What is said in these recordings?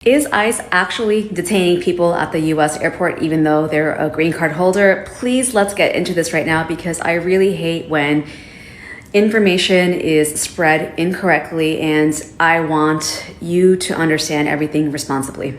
Is ICE actually detaining people at the US airport even though they're a green card holder? Please, let's get into this right now because I really hate when information is spread incorrectly and I want you to understand everything responsibly.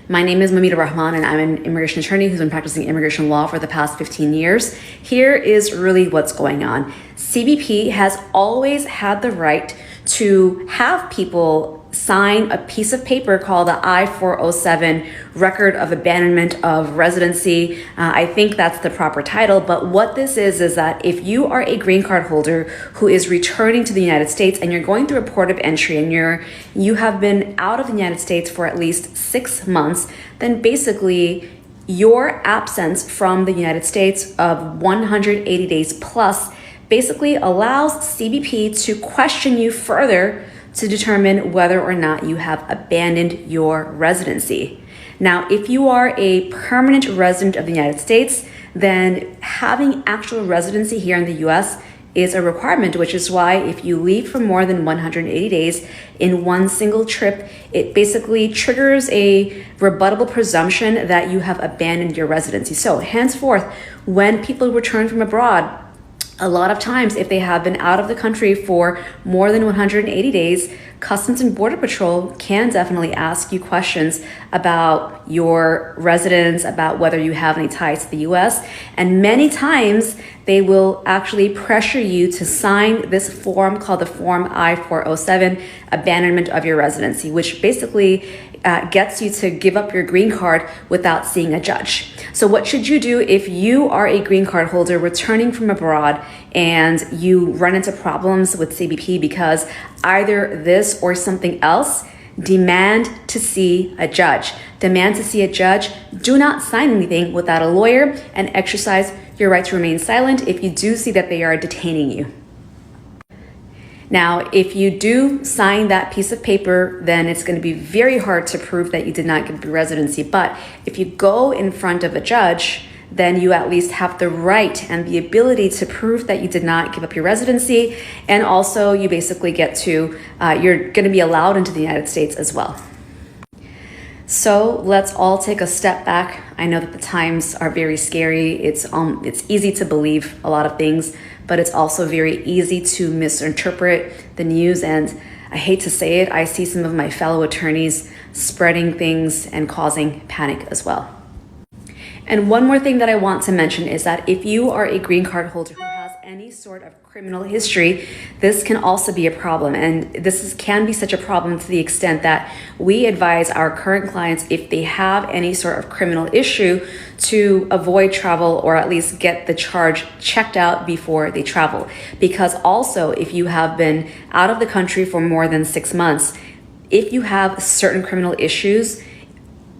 My name is Mamita Rahman and I'm an immigration attorney who's been practicing immigration law for the past 15 years. Here is really what's going on. CBP has always had the right to have people sign a piece of paper called the I-407 Record of Abandonment of Residency. I think that's the proper title, but what this is that if you are a green card holder who is returning to the United States and you're going through a port of entry and you have been out of the United States for at least 6 months, then basically your absence from the United States of 180 days plus basically allows CBP to question you further to determine whether or not you have abandoned your residency. Now, if you are a permanent resident of the United States, then having actual residency here in the US is a requirement, which is why if you leave for more than 180 days in one single trip, it basically triggers a rebuttable presumption that you have abandoned your residency. So henceforth, when people return from abroad, a lot of times, if they have been out of the country for more than 180 days, Customs and Border Patrol can definitely ask you questions about your residence, about whether you have any ties to the US. And many times, they will actually pressure you to sign this form called the Form I-407, Abandonment of Your Residency, which basically gets you to give up your green card without seeing a judge. So what should you do if you are a green card holder returning from abroad and you run into problems with CBP because either this or something else? Demand to see a judge. Demand to see a judge. Do not sign anything without a lawyer and exercise your right to remain silent if you do see that they are detaining you. Now, if you do sign that piece of paper, then it's going to be very hard to prove that you did not give up your residency. But if you go in front of a judge, then you at least have the right and the ability to prove that you did not give up your residency. And also you basically get to, you're going to be allowed into the United States as well. So let's all take a step back. I know that the times are very scary. It's easy to believe a lot of things, but it's also very easy to misinterpret the news. And I hate to say it, I see some of my fellow attorneys spreading things and causing panic as well. And one more thing that I want to mention is that if you are a green card holder who has any sort of criminal history, this can also be a problem. And can be such a problem to the extent that we advise our current clients, if they have any sort of criminal issue, to avoid travel or at least get the charge checked out before they travel. Because also, if you have been out of the country for more than 6 months, if you have certain criminal issues,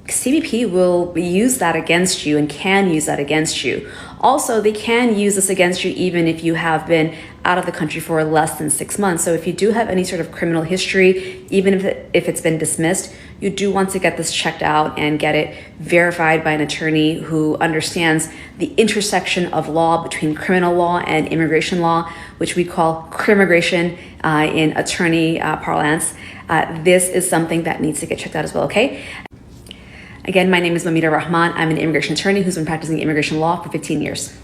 CBP will use that against you and can use that against you. Also, they can use this against you even if you have been out of the country for less than 6 months. So if you do have any sort of criminal history, even if it's been dismissed, you do want to get this checked out and get it verified by an attorney who understands the intersection of law between criminal law and immigration law, which we call crimmigration in attorney parlance. This is something that needs to get checked out as well, okay? Again, my name is Mamita Rahman. I'm an immigration attorney who's been practicing immigration law for 15 years.